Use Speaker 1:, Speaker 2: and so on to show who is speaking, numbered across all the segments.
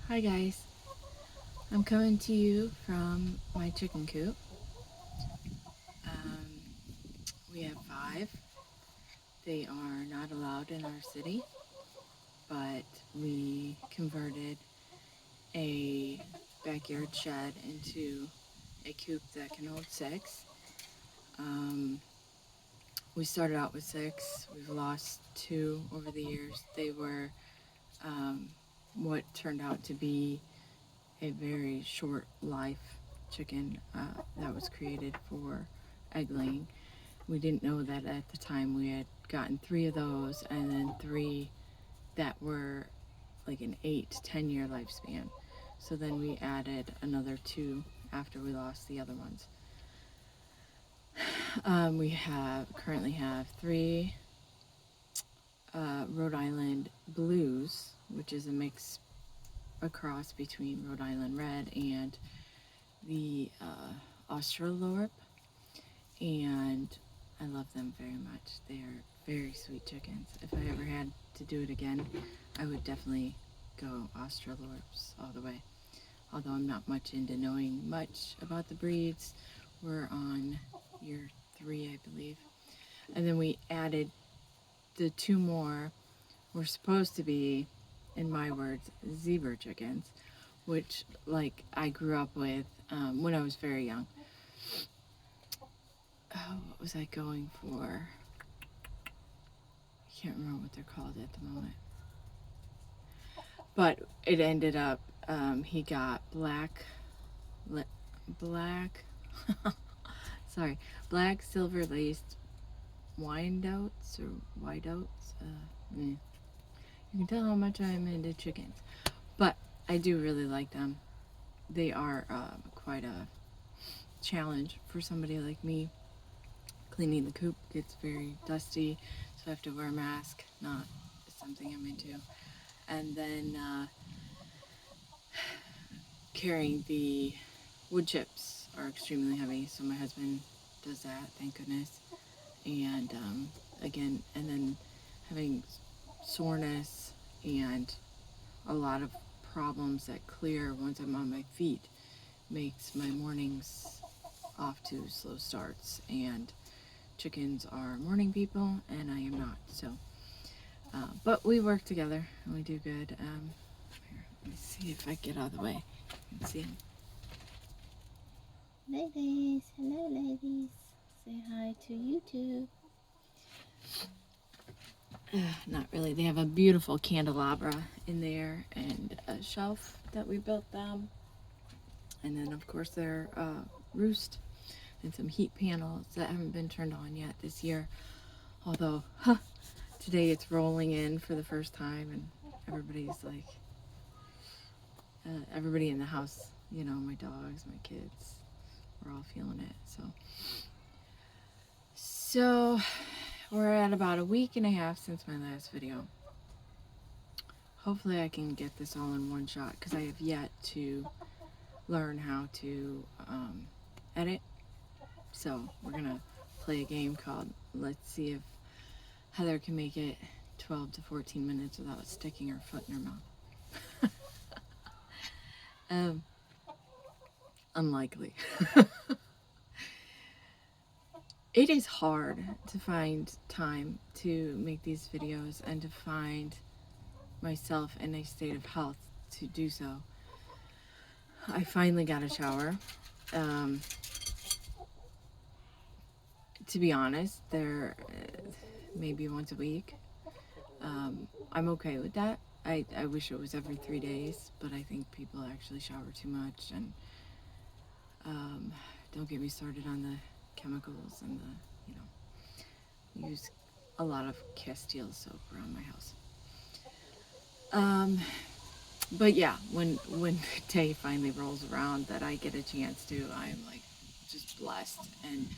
Speaker 1: Hi guys, I'm coming to you from my chicken coop. Um, we have 5. They are not allowed in our city, but we converted a backyard shed into a coop that can hold 6. Um, we started out with 6. We've lost 2 over the years. They were um, what turned out to be a very short life chicken that was created for egg laying. We didn't know that at the time. We had gotten 3 of those and then 3 that were like an 8 to 10 year lifespan. So then we added another 2 after we lost the other ones. We currently have 3 Rhode Island Blues, which is a cross between Rhode Island Red and the Australorp, and I love them very much. They are very sweet chickens. If I ever had to do it again, I would definitely go Australorps all the way. Although I'm not much into knowing much about the breeds. We're on year 3, I believe. And then we added the 2 more. We're supposed to be, in my words, zebra chickens, which like I grew up with when I was very young. Oh, what was I going for? I can't remember what they're called at the moment. But it ended up, he got black, sorry, black silver laced Wyandottes or Whiteoats. You can tell how much I'm into chickens. But I do really like them. They are quite a challenge for somebody like me. Cleaning the coop gets very dusty, so I have to wear a mask. Not something I'm into. And then carrying the wood chips are extremely heavy, so my husband does that, thank goodness. And again, and then having soreness and a lot of problems that clear once I'm on my feet makes my mornings off to slow starts. And chickens are morning people, and I am not. So, but we work together and we do good. Here, let me see if I get out of the way. You can see him. Ladies, hello, ladies. Say hi to YouTube. Not really. They have a beautiful candelabra in there and a shelf that we built them. And then, of course, their roost and some heat panels that haven't been turned on yet this year. Although, today it's rolling in for the first time, and everybody's like, everybody in the house, you know, my dogs, my kids, we're all feeling it. So we're at about a week and a half since my last video. Hopefully I can get this all in one shot because I have yet to learn how to edit. So we're gonna play a game called Let's See If Heather can make it 12 to 14 minutes without sticking her foot in her mouth. Unlikely. It is hard to find time to make these videos and to find myself in a state of health to do so. I finally got a shower. To be honest, they're maybe once a week. I'm okay with that. I wish it was every 3 days, but I think people actually shower too much. And don't get me started on the chemicals and the, use a lot of Castile soap around my house. But yeah, when the day finally rolls around that I get a chance to, I'm like just blessed and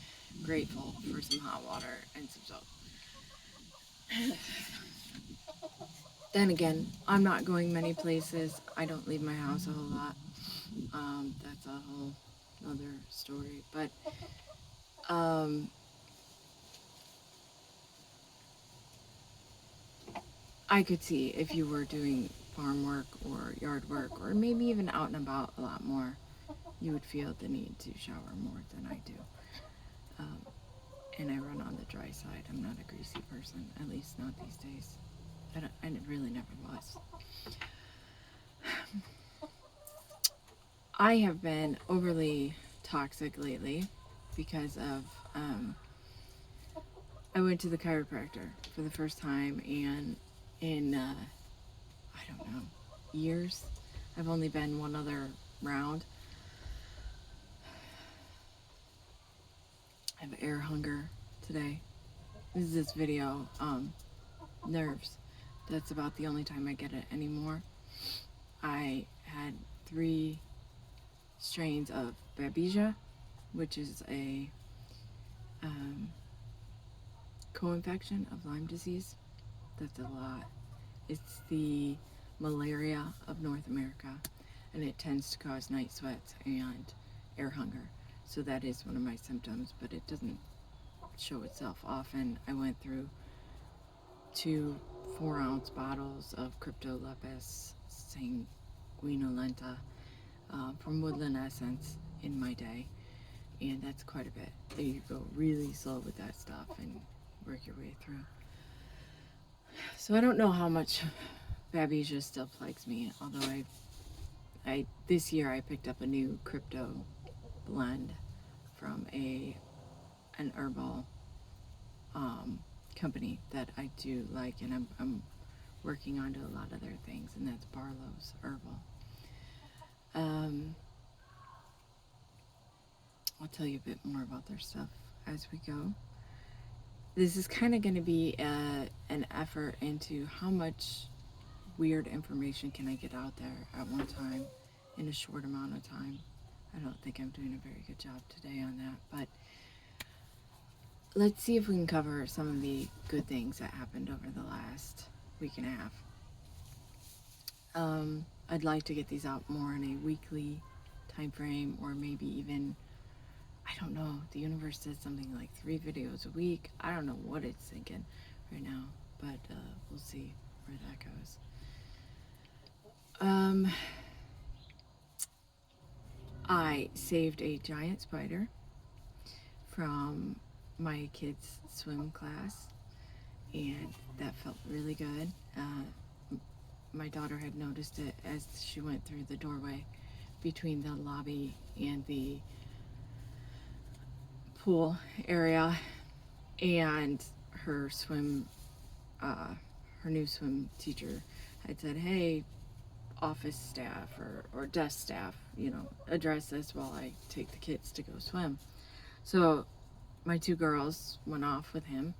Speaker 1: grateful for some hot water and some soap. Then again, I'm not going many places. I don't leave my house a whole lot. That's a whole other story. But I could see if you were doing farm work or yard work, or maybe even out and about a lot more, you would feel the need to shower more than I do. And I run on the dry side. I'm not a greasy person, at least not these days. I really never was. I have been overly toxic lately because of, I went to the chiropractor for the first time, and in, I don't know, years. I've only been one other round. I have air hunger today. This is this video, nerves. That's about the only time I get it anymore. I had 3 strains of Babesia, which is a co-infection of Lyme disease. That's a lot. It's the malaria of North America, and it tends to cause night sweats and air hunger. So that is one of my symptoms, but it doesn't show itself often. I went through 2 4-ounce bottles of Cryptolepis sanguinolenta from Woodland Essence in my day, and that's quite a bit. You go really slow with that stuff and work your way through. So I don't know how much Babesia still plagues me, although I this year I picked up a new crypto blend from an herbal company that I do like, and I'm working on to a lot of their things, and that's Barlow's Herbal. I'll tell you a bit more about their stuff as we go. This is kind of going to be an effort into how much weird information can I get out there at one time in a short amount of time. I don't think I'm doing a very good job today on that, but let's see if we can cover some of the good things that happened over the last week and a half. I'd like to get these out more in a weekly time frame, or maybe even, I don't know, the universe says something like 3 videos a week. I don't know what it's thinking right now, but we'll see where that goes. I saved a giant spider from my kids' swim class, and that felt really good. My daughter had noticed it as she went through the doorway between the lobby and the pool area, and her new swim teacher had said, "Hey, office staff or desk staff, address this while I take the kids to go swim." So my 2 girls went off with him,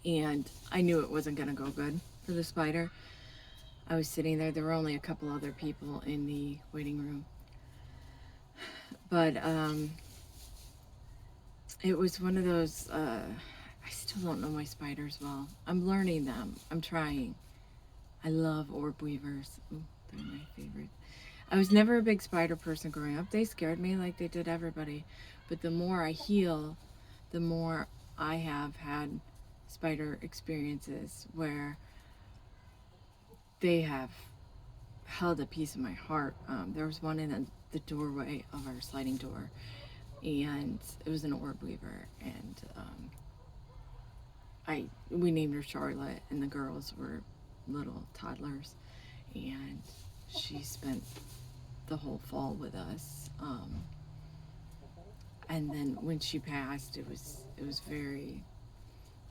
Speaker 1: and I knew it wasn't going to go good for the spider. I was sitting there. There were only a couple other people in the waiting room, but it was one of those, I still don't know my spiders well. I'm learning them. I'm trying. I love orb weavers. Ooh, they're my favorite. I was never a big spider person growing up. They scared me like they did everybody. But the more I heal, the more I have had spider experiences where they have held a piece of my heart. There was one in the doorway of our sliding door, and it was an orb weaver, and we named her Charlotte, and the girls were little toddlers, and she spent the whole fall with us. And then when she passed, it was very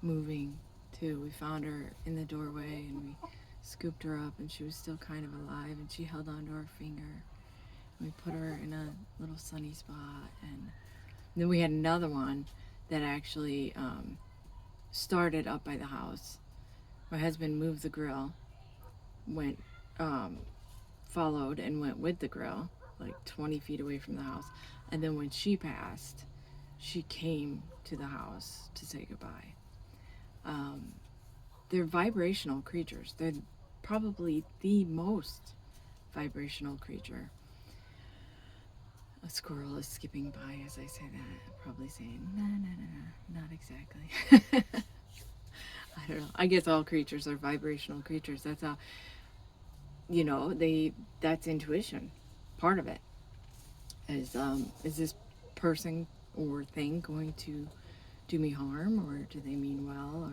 Speaker 1: moving too. We found her in the doorway, and we scooped her up, and she was still kind of alive, and she held onto our finger. We put her in a little sunny spot, and then we had another one that actually started up by the house. My husband moved the grill, went followed and went with the grill like 20 feet away from the house, and then when she passed, she came to the house to say goodbye. They're vibrational creatures. They're probably the most vibrational creature. A squirrel is skipping by as I say that, probably saying, no, not exactly. I don't know. I guess all creatures are vibrational creatures. That's how you know, that's intuition. Part of it is this person or thing going to do me harm, or do they mean well?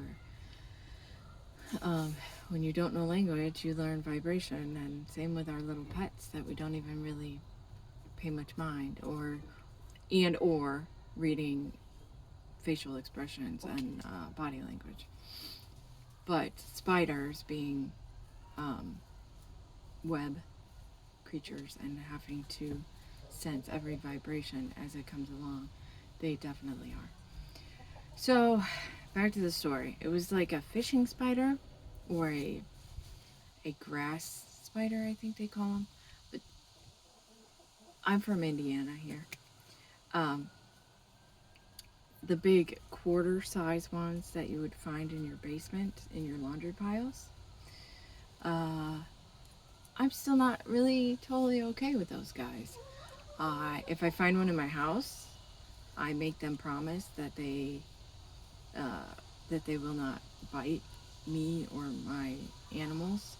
Speaker 1: Or when you don't know language, you learn vibration, and same with our little pets that we don't even really pay much mind, or reading facial expressions and body language. But spiders being web creatures and having to sense every vibration as it comes along, they definitely are. So, back to the story. It was like a fishing spider, or a grass spider, I think they call them. But I'm from Indiana here. Um, the big quarter size ones that you would find in your basement, in your laundry piles. I'm still not really totally okay with those guys. If I find one in my house, I make them promise uh, that they will not bite me or my animals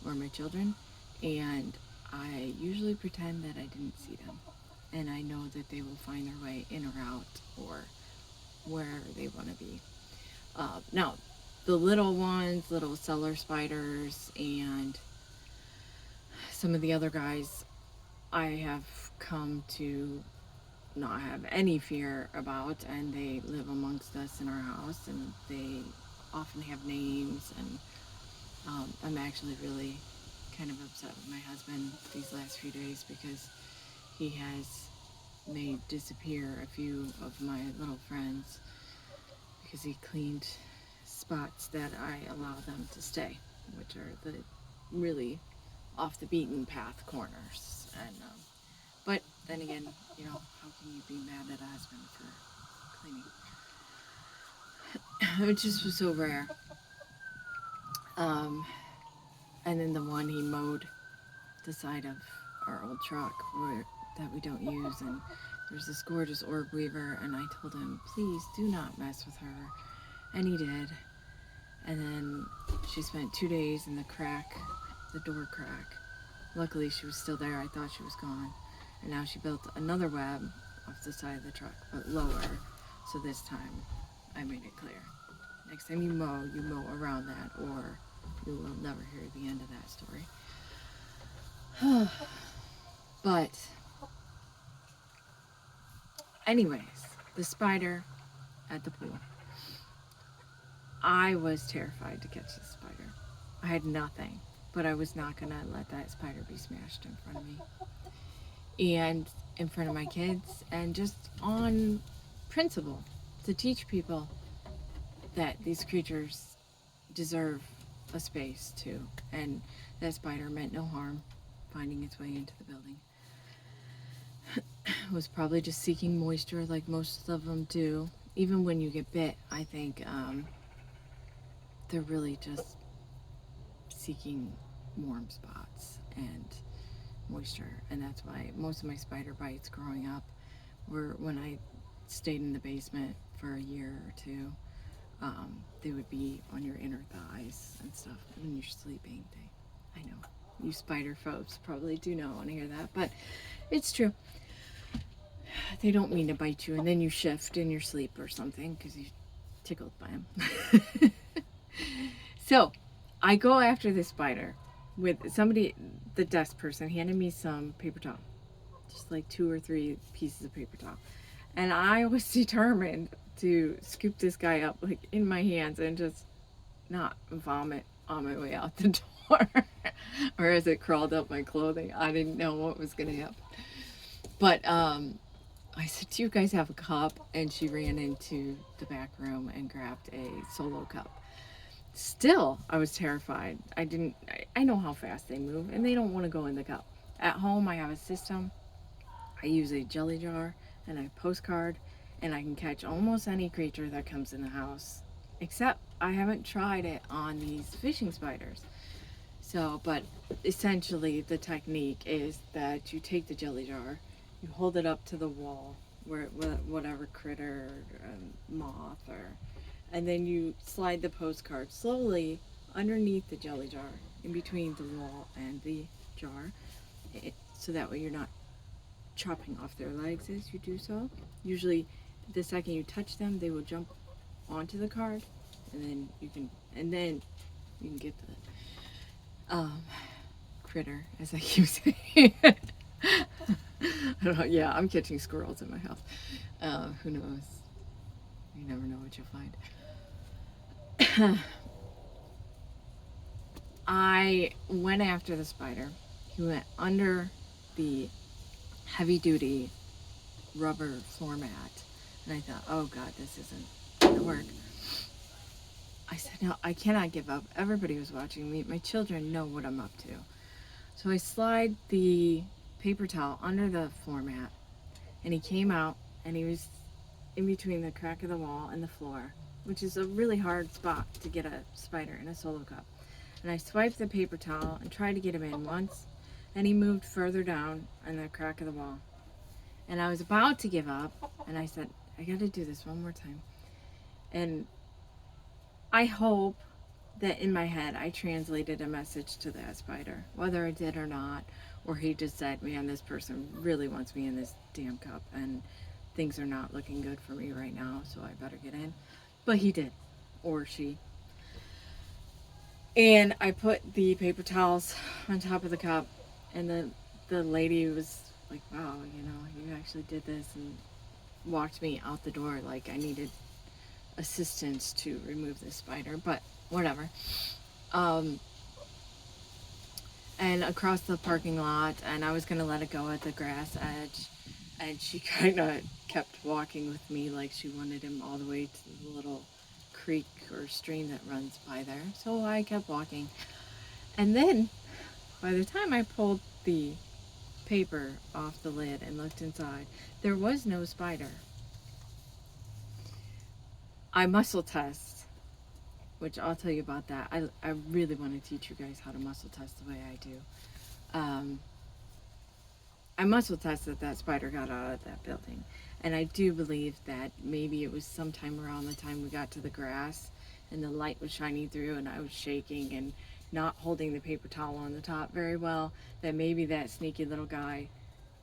Speaker 1: or my children, and I usually pretend that I didn't see them, and I know that they will find their way in or out or where they want to be. Now, the little ones, little cellar spiders, and some of the other guys, I have come to not have any fear about, and they live amongst us in our house, and they often have names. And I'm actually really kind of upset with my husband these last few days because he has made disappear a few of my little friends because he cleaned spots that I allow them to stay, which are the really off the beaten path corners. And but then again, you know, how can you be mad at a husband for cleaning? It just was so rare. Um, and then the one he mowed the side of our old truck that we don't use, and there's this gorgeous orb weaver, and I told him, please do not mess with her, and he did. And then she spent 2 days in the door crack. Luckily she was still there. I thought she was gone, and now she built another web off the side of the truck, but lower. So this time I made it clear, next time you mow around that, or you will never hear the end of that story. But anyways, the spider at the pool. I was terrified to catch the spider. I had nothing, but I was not going to let that spider be smashed in front of me and in front of my kids, and just on principle to teach people that these creatures deserve a space too. And that spider meant no harm finding its way into the building. Was probably just seeking moisture like most of them do. Even when you get bit, I think they're really just seeking warm spots and moisture. And that's why most of my spider bites growing up were when I stayed in the basement for a year or two. They would be on your inner thighs and stuff when you're sleeping. I know you spider folks probably do not want to hear that, but it's true. They don't mean to bite you, and then you shift in your sleep or something because you tickled by them. So I go after this spider with somebody. The desk person handed me some paper towel, just like 2 or 3 pieces of paper towel, and I was determined to scoop this guy up like in my hands and just not vomit on my way out the door. Or as it crawled up my clothing, I didn't know what was gonna happen. But I said, do you guys have a cup? And she ran into the back room and grabbed a Solo cup. Still, I was terrified. I know how fast they move, and they don't want to go in the cup. At home, I have a system. I use a jelly jar and a postcard, and I can catch almost any creature that comes in the house. Except I haven't tried it on these fishing spiders. So, but essentially the technique is that you take the jelly jar, you hold it up to the wall, whatever critter, moth, and then you slide the postcard slowly underneath the jelly jar, in between the wall and the jar, so that way you're not chopping off their legs as you do so. Usually, the second you touch them, they will jump onto the card, and then you can get the critter, as I keep saying. I don't know. Yeah, I'm catching squirrels in my house. Who knows? You never know what you'll find. I went after the spider. He went under the heavy duty rubber floor mat. And I thought, oh God, this isn't going to work. I said, no, I cannot give up. Everybody was watching me. My children know what I'm up to. So I slide the paper towel under the floor mat, and he came out, and he was in between the crack of the wall and the floor, which is a really hard spot to get a spider in a solo cup. And I swiped the paper towel and tried to get him in once, and he moved further down in the crack of the wall. And I was about to give up, and I said, I got to do this one more time. And I hope that in my head I translated a message to that spider, whether I did or not, or he just said, man, this person really wants me in this damn cup, and things are not looking good for me right now, so I better get in. But he did, or she. And I put the paper towels on top of the cup, and the lady was like, wow, you actually did this, and walked me out the door like I needed assistance to remove this spider, but whatever. And across the parking lot, and I was going to let it go at the grass edge, and she kind of kept walking with me like she wanted him all the way to the little creek or stream that runs by there. So I kept walking. And then, by the time I pulled the paper off the lid and looked inside, there was no spider. I muscle test, which I'll tell you about that. I really want to teach you guys how to muscle test the way I do. I muscle tested that spider got out of that building. And I do believe that maybe it was sometime around the time we got to the grass and the light was shining through and I was shaking and not holding the paper towel on the top very well, that maybe that sneaky little guy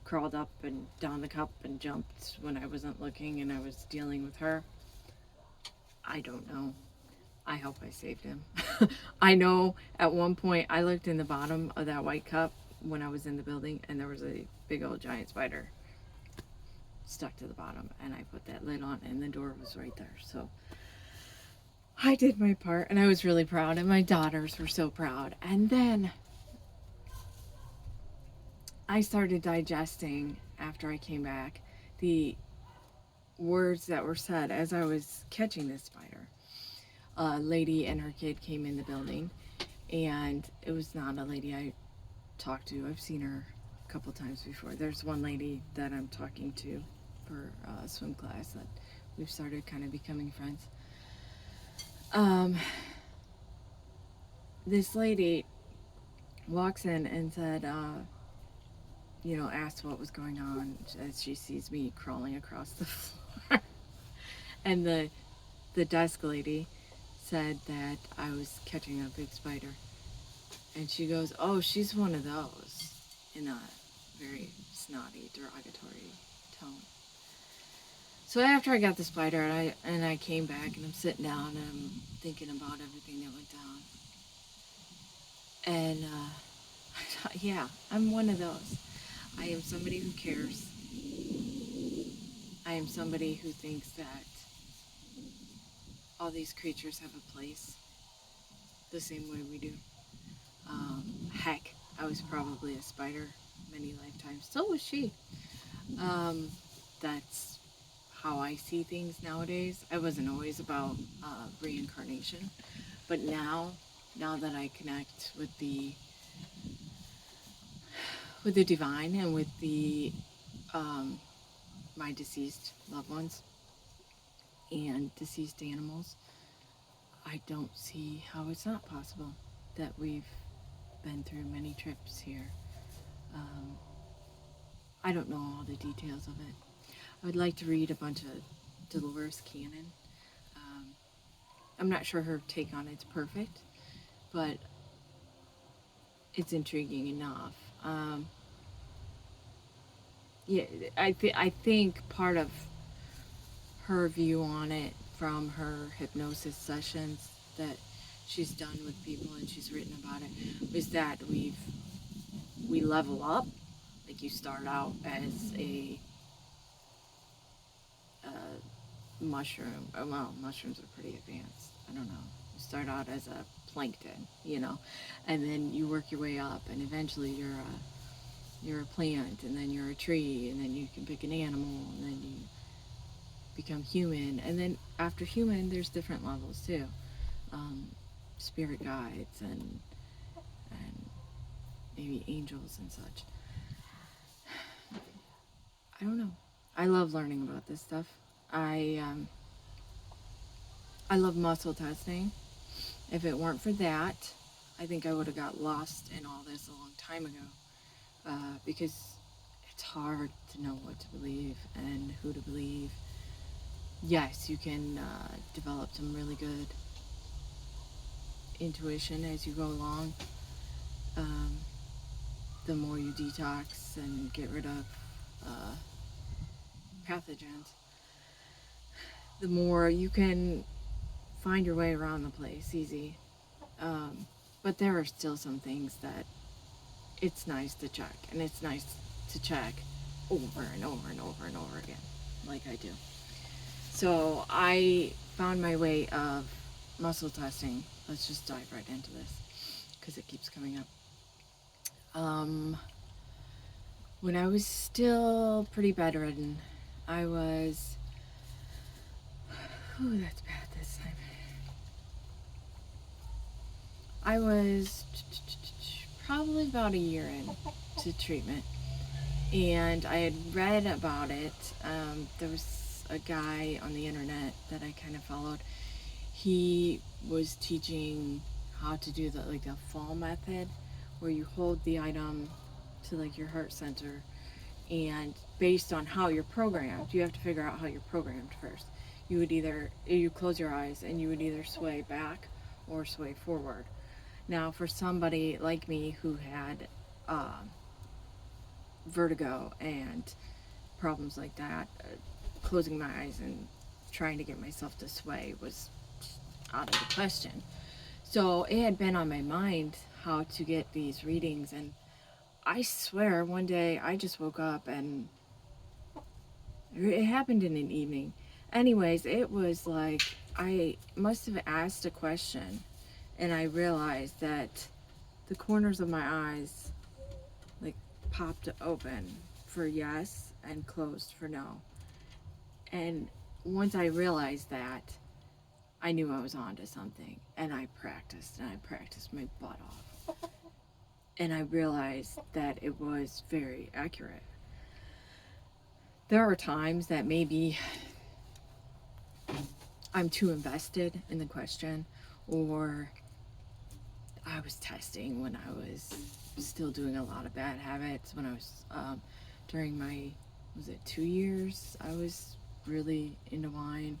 Speaker 1: crawled up and down the cup and jumped when I wasn't looking and I was dealing with her. I don't know. I hope I saved him. I know at one point I looked in the bottom of that white cup when I was in the building and there was a big old giant spider stuck to the bottom, and I put that lid on and the door was right there. So I did my part and I was really proud, and my daughters were so proud. And then I started digesting, after I came back, the words that were said as I was catching this spider. A lady and her kid came in the building, and it was not a lady I talked to. I've seen her a couple times before. There's one lady that I'm talking to for a swim class that we've started kind of becoming friends. This lady walks in and said, asked what was going on as she sees me crawling across the floor. And the desk lady said that I was catching a big spider. And she goes, oh, she's one of those, in a very snotty, derogatory tone. So after I got the spider and I came back and I'm sitting down and I'm thinking about everything that went down. And I thought, yeah, I'm one of those. I am somebody who cares. I am somebody who thinks that all these creatures have a place the same way we do. Heck, I was probably a spider many lifetimes. So was she. That's how I see things nowadays. I wasn't always about reincarnation, but now that I connect with the divine and with the my deceased loved ones and deceased animals, I don't see how it's not possible that we've been through many trips here. I don't know all the details of it. I would like to read a bunch of Dolores Cannon. I'm not sure her take on it's perfect, but it's intriguing enough. Yeah, I think part of her view on it from her hypnosis sessions that she's done with people and she's written about it was that we level up. Like you start out as a mushroom. Well, mushrooms are pretty advanced. I don't know. You start out as a plankton, and then you work your way up, and eventually you're a plant, and then you're a tree, and then you can pick an animal, and then you become human, and then after human, there's different levels too. Um, Spirit guides and maybe angels and such. I don't know. I love learning about this stuff. I love muscle testing. If it weren't for that, I think I would have got lost in all this a long time ago. Because it's hard to know what to believe and who to believe. Yes, you can develop some really good intuition as you go along. Um, the more you detox and get rid of pathogens, the more you can find your way around the place easy. But there are still some things that it's nice to check, and it's nice to check over and over and over and over again, like I do. So I found my way of muscle testing. Let's just dive right into this because it keeps coming up. When I was still pretty bedridden, I was. Ooh, that's bad this time. I was probably about a year in to treatment, and I had read about it. There was a guy on the internet that I kind of followed. He was teaching how to do the fall method, where you hold the item to your heart center, and based on how you're programmed, you have to figure out how you're programmed first. You close your eyes and you would either sway back or sway forward. Now, for somebody like me who had vertigo and problems like that, closing my eyes and trying to get myself to sway was out of the question. So it had been on my mind how to get these readings, and I swear one day I just woke up and it happened in an evening. Anyways, it was like I must have asked a question, and I realized that the corners of my eyes popped open for yes and closed for no. And once I realized that, I knew I was onto something, and I practiced my butt off. And I realized that it was very accurate. There are times that maybe I'm too invested in the question, or I was testing when I was still doing a lot of bad habits. When I was during my, was it 2 years? I was really into wine,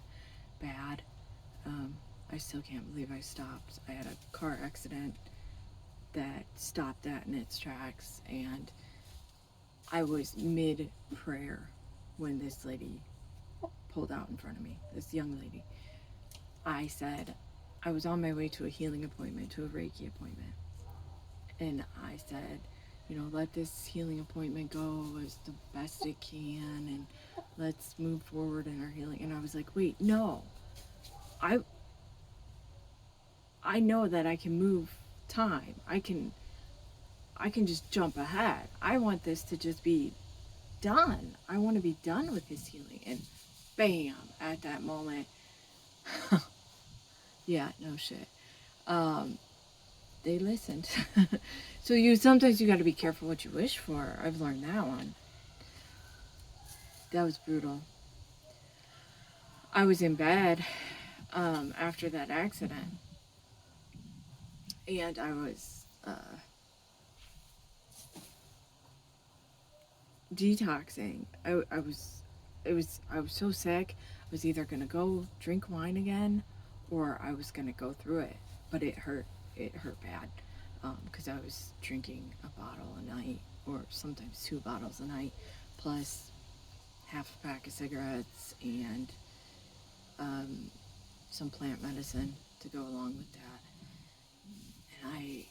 Speaker 1: bad. I still can't believe I stopped. I had a car accident that stopped that in its tracks, and I was mid prayer when this lady pulled out in front of me, this young lady. I said, I was on my way to a healing appointment, to a Reiki appointment. And I said, let this healing appointment go as the best it can, and let's move forward in our healing. And I was like, wait, no. I know that I can move time. I can just jump ahead. I want this to just be done. I want to be done with this healing. And bam, at that moment, yeah, no shit. They listened. So sometimes you got to be careful what you wish for. I've learned that one. That was brutal. I was in bed after that accident, and I was detoxing. I was so sick. I was either gonna go drink wine again, or I was gonna go through it. But it hurt. It hurt bad. because I was drinking a bottle a night, or sometimes 2 bottles a night, plus half a pack of cigarettes and some plant medicine to go along with that. And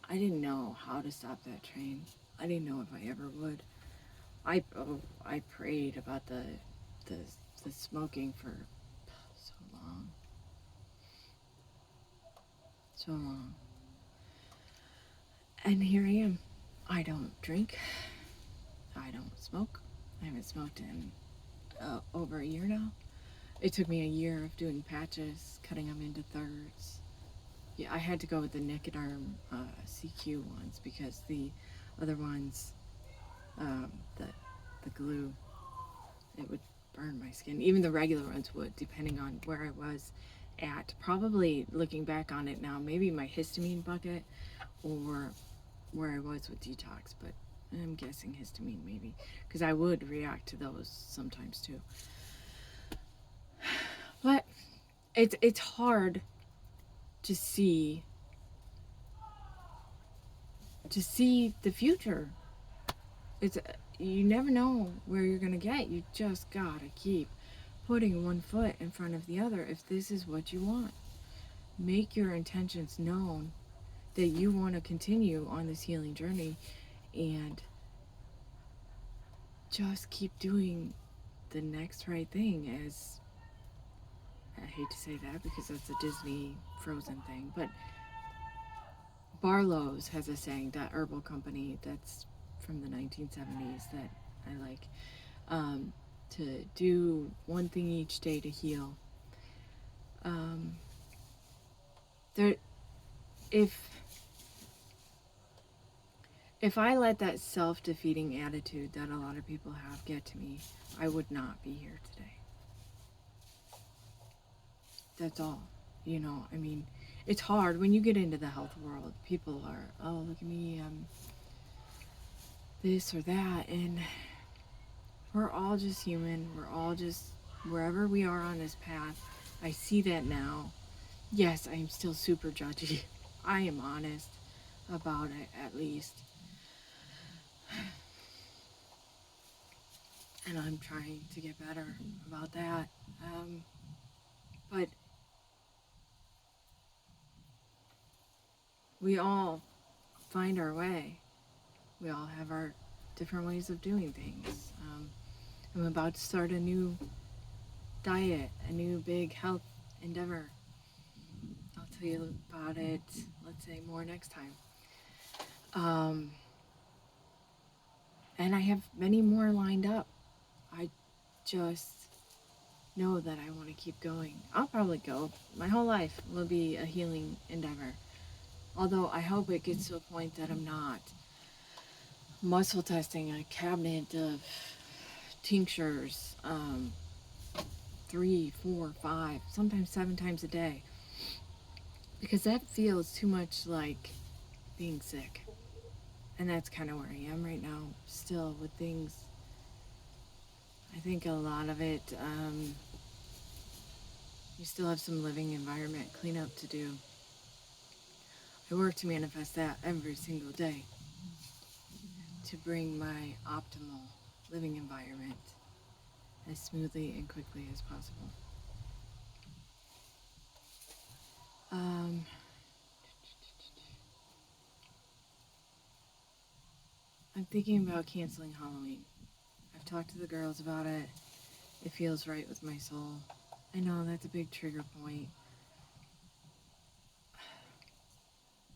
Speaker 1: I didn't know how to stop that train. I didn't know if I ever would. I prayed about the smoking for so long, so long, and here I am. I don't drink. I don't smoke. I haven't smoked in over a year now. It took me a year of doing patches, cutting them into thirds. Yeah, I had to go with the Nicoderm CQ ones because the other ones, the glue, it would burn my skin. Even the regular ones would, depending on where I was at. Probably looking back on it now, maybe my histamine bucket or where I was with detox, but I'm guessing histamine maybe, because I would react to those sometimes too. But it's hard to see the future. It's you never know where you're gonna get. You just gotta keep putting one foot in front of the other if this is what you want. Make your intentions known that you want to continue on this healing journey, and just keep doing the next right thing. As I hate to say that because that's a Disney Frozen thing, but Barlow's has a saying, that herbal company that's from the 1970s that I like, to do one thing each day to heal. There, if I let that self-defeating attitude that a lot of people have get to me, I would not be here today. That's all. You know, I mean, it's hard when you get into the health world. People are, oh, look at me, this or that, and we're all just human. We're all just wherever we are on this path. I see that now. Yes, I am still super judgy. I am honest about it, at least. And I'm trying to get better about that. But we all find our way. We all have our different ways of doing things. I'm about to start a new diet, a new big health endeavor. I'll tell you about it, let's say, more next time. And I have many more lined up. I just know that I want to keep going. I'll probably go. My whole life will be a healing endeavor. Although I hope it gets to a point that I'm not muscle testing a cabinet of tinctures 3, 4, 5, sometimes 7 times a day. Because that feels too much like being sick. And that's kind of where I am right now, still with things. I think a lot of it, you still have some living environment cleanup to do. I work to manifest that every single day, to bring my optimal living environment as smoothly and quickly as possible. I'm thinking about canceling Halloween. I've talked to the girls about it. It feels right with my soul. I know that's a big trigger point.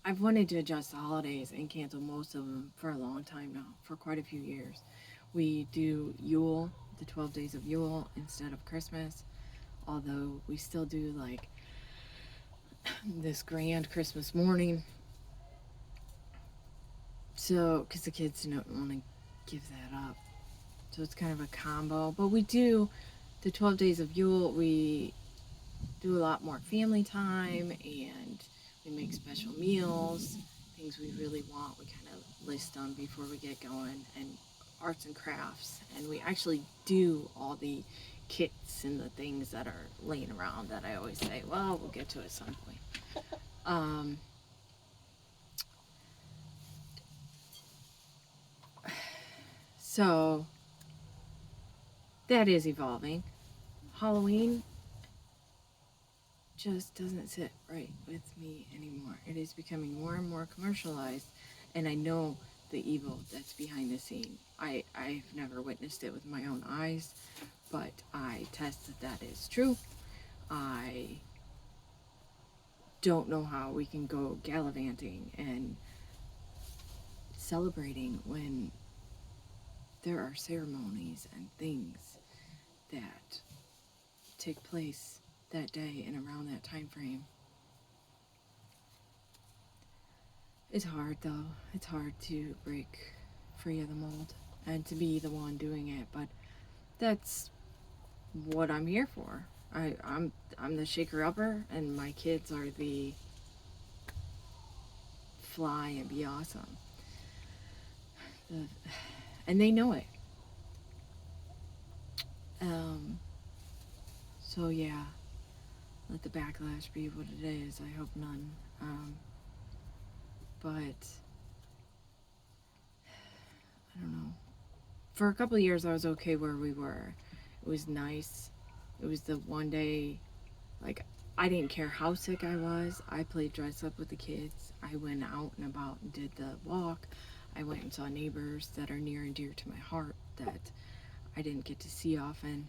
Speaker 1: I've wanted to adjust the holidays and cancel most of them for a long time now, for quite a few years. We do Yule, the 12 days of Yule, instead of Christmas, although we still do like this grand Christmas morning. So, because the kids don't want to give that up. So it's kind of a combo. But we do the 12 days of Yule, we do a lot more family time, and we make special meals, things we really want. We kind of list them before we get going, and arts and crafts. And we actually do all the kits and the things that are laying around that I always say, well, we'll get to at some point. So that is evolving. Halloween just doesn't sit right with me anymore. It is becoming more and more commercialized, and I know the evil that's behind the scene. I've never witnessed it with my own eyes, but I test that is true. I don't know how we can go gallivanting and celebrating when there are ceremonies and things that take place that day and around that time frame. It's hard though. It's hard to break free of the mold and to be the one doing it, but that's what I'm here for. I'm the shaker upper, and my kids are the fly and be awesome. And they know it. So yeah, let the backlash be what it is. I hope none. But I don't know. For a couple of years, I was okay where we were. It was nice. It was the one day, like, I didn't care how sick I was. I played dress up with the kids. I went out and about and did the walk. I went and saw neighbors that are near and dear to my heart that I didn't get to see often.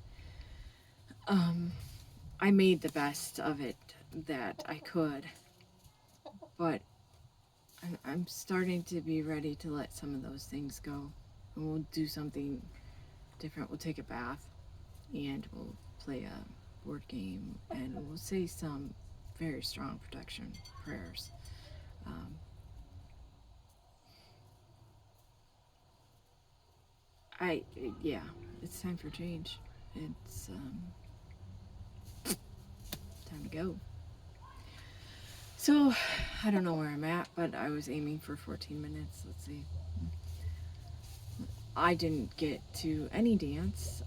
Speaker 1: I made the best of it that I could, but I'm starting to be ready to let some of those things go, and we'll do something different. We'll take a bath, and we'll play a board game, and we'll say some very strong protection prayers. Yeah, it's time for change. It's time to go. So, I don't know where I'm at, but I was aiming for 14 minutes. Let's see. I didn't get to any dance.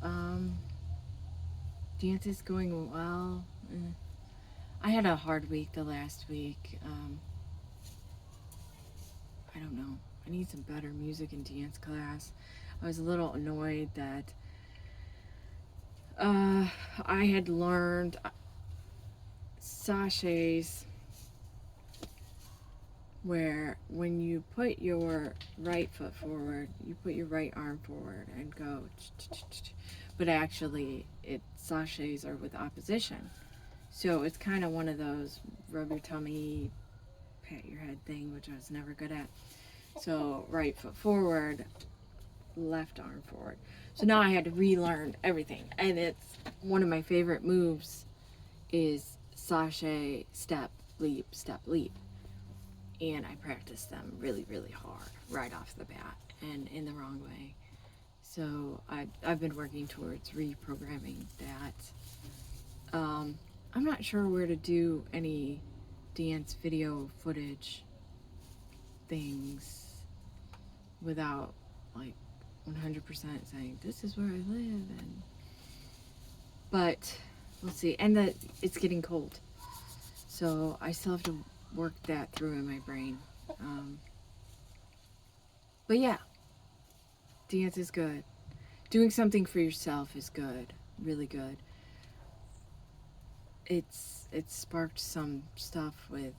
Speaker 1: Dance is going well. I had a hard week the last week. I don't know. I need some better music and dance class. I was a little annoyed that I had learned sachets where when you put your right foot forward, you put your right arm forward and go, but actually sachets are with opposition. So it's kind of one of those rub your tummy, pat your head thing, which I was never good at. So right foot forward, left arm forward. So now I had to relearn everything. And it's one of my favorite moves is sachet, step, leap, step, leap. And I practiced them really, really hard right off the bat and in the wrong way. So I've been working towards reprogramming that. I'm not sure where to do any dance video footage things without like 100% saying this is where I live, but we'll see. And it's getting cold, so I still have to work that through in my brain. But yeah, dance is good. Doing something for yourself is good, really good. It's sparked some stuff with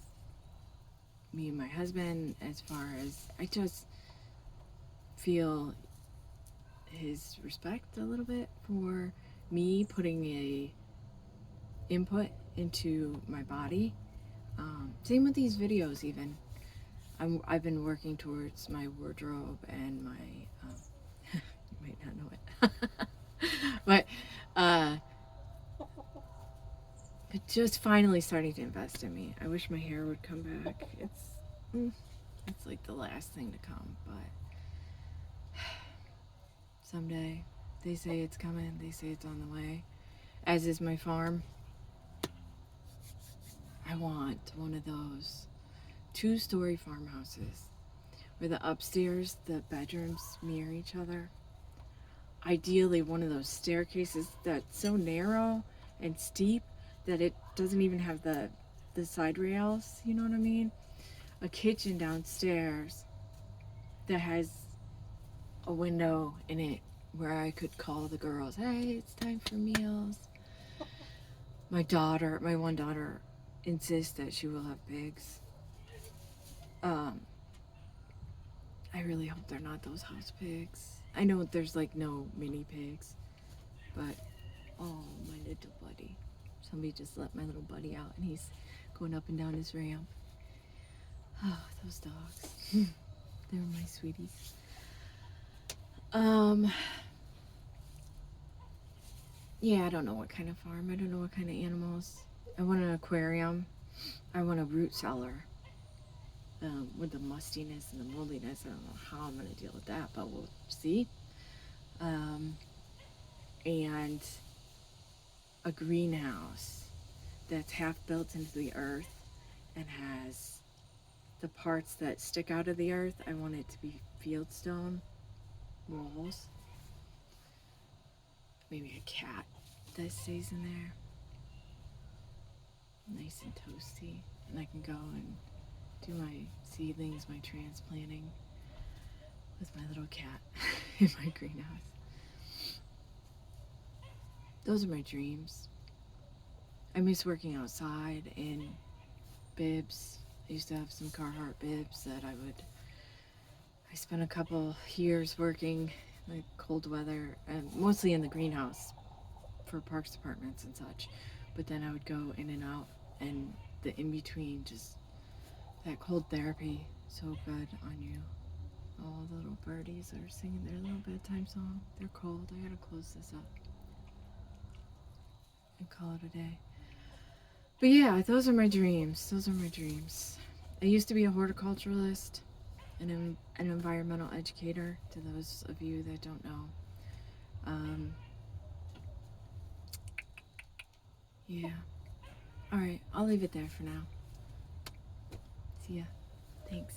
Speaker 1: me and my husband as far as I just feel his respect a little bit for me putting a input into my body. Same with these videos even. I've been working towards my wardrobe and my you might not know it but just finally starting to invest in me. I wish my hair would come back. It's like the last thing to come, but someday. They say it's coming. They say it's on the way. As is my farm. I want one of those 2-story farmhouses where the upstairs, the bedrooms mirror each other. Ideally, one of those staircases that's so narrow and steep that it doesn't even have the side rails, you know what I mean? A kitchen downstairs that has a window in it where I could call the girls, hey, it's time for meals. My one daughter, insists that she will have pigs. I really hope they're not those house pigs. I know there's like no mini pigs, but oh, my little buddy. Somebody just let my little buddy out and he's going up and down his ramp. Oh, those dogs. They're my sweeties. Yeah, I don't know what kind of farm. I don't know what kind of animals. I want an aquarium. I want a root cellar. With the mustiness and the moldiness, I don't know how I'm going to deal with that, but we'll see. And a greenhouse that's half built into the earth and has the parts that stick out of the earth. I want it to be fieldstone walls. Maybe a cat that stays in there. Nice and toasty. And I can go and do my seedlings, my transplanting with my little cat in my greenhouse. Those are my dreams. I miss working outside in bibs. I used to have some Carhartt bibs that I spent a couple years working like cold weather and mostly in the greenhouse for parks departments and such. But then I would go in and out, and the in between, just that cold therapy, so good on you. Oh, the little birdies are singing their little bedtime song. They're cold. I gotta close this up and call it a day. But yeah, those are my dreams. Those are my dreams. I used to be a horticulturalist and an environmental educator, to those of you that don't know. Yeah. Alright, I'll leave it there for now. See ya. Thanks.